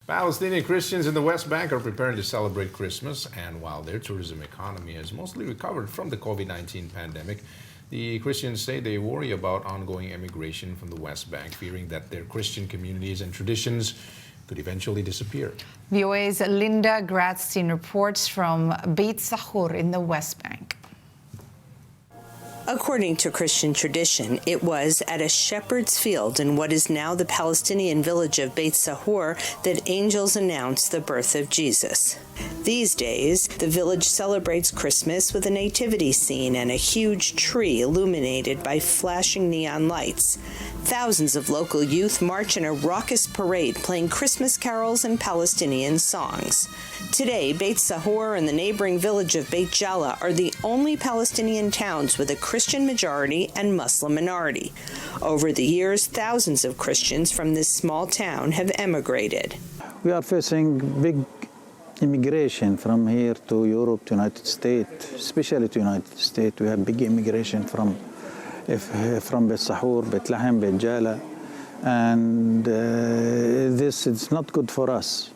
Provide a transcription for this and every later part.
Palestinian Christians in the West Bank are preparing to celebrate Christmas, and while their tourism economy has mostly recovered from the COVID-19 pandemic, the Christians say they worry about ongoing emigration from the West Bank, fearing that their Christian communities and traditions could eventually disappear. VOA's Linda Gradstein reports from Beit Sahur in the West Bank. According to Christian tradition, it was at a shepherd's field in what is now the Palestinian village of Beit Sahur that angels announced the birth of Jesus. These days, the village celebrates Christmas with a nativity scene and a huge tree illuminated by flashing neon lights. Thousands of local youth march in a raucous parade playing Christmas carols and Palestinian songs. Today, Beit Sahur and the neighboring village of Beit Jala are the only Palestinian towns with a Christian majority and Muslim minority. Over the years, thousands of Christians from this small town have emigrated. We are facing big immigration from here to Europe, to United States, especially to United States. We have big immigration from Beit Sahur, Beit Lahem, Beit Jala, and this is not good for us.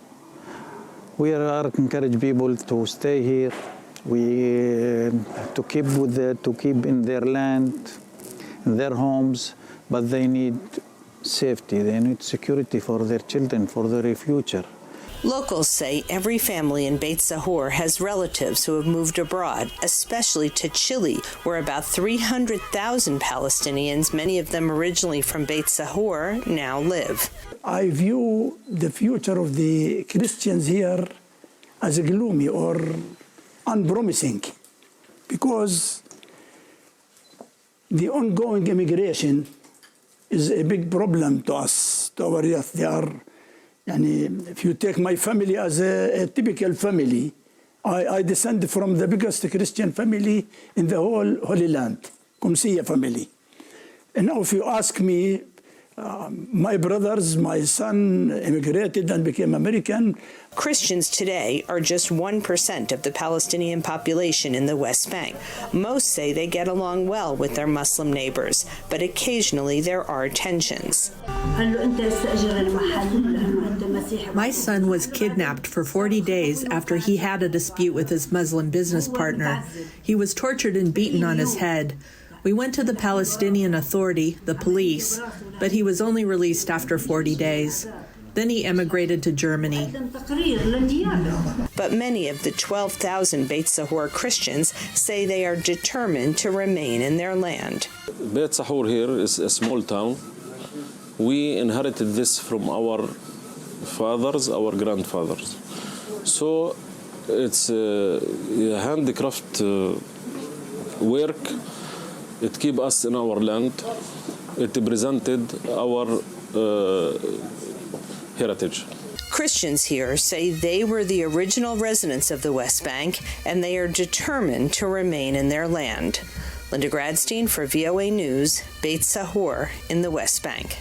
We are encourage people to stay here. To keep in their land, in their homes, but they need safety. They need security for their children, for their future. Locals say every family in Beit Sahur has relatives who have moved abroad, especially to Chile, where about 300,000 Palestinians, many of them originally from Beit Sahur, now live. I view the future of the Christians here as gloomy or unpromising, because the ongoing immigration is a big problem to us, to our youth. They are, if you take my family as a typical family, I descend from the biggest Christian family in the whole Holy Land, Qumsiyya family. And now if you ask me, my brothers, my son immigrated and became American. Christians today are just 1% of the Palestinian population in the West Bank. Most say they get along well with their Muslim neighbors, but occasionally there are tensions. My son was kidnapped for 40 days after he had a dispute with his Muslim business partner. He was tortured and beaten on his head. We went to the Palestinian Authority, the police, but he was only released after 40 days. Then he emigrated to Germany. But many of the 12,000 Beit Sahur Christians say they are determined to remain in their land. Beit Sahur here is a small town. We inherited this from our fathers, our grandfathers. So it's handicraft work. It keeps us in our land. It presented our heritage. Christians here say they were the original residents of the West Bank, and they are determined to remain in their land. Linda Gradstein for VOA News, Beit Sahur in the West Bank.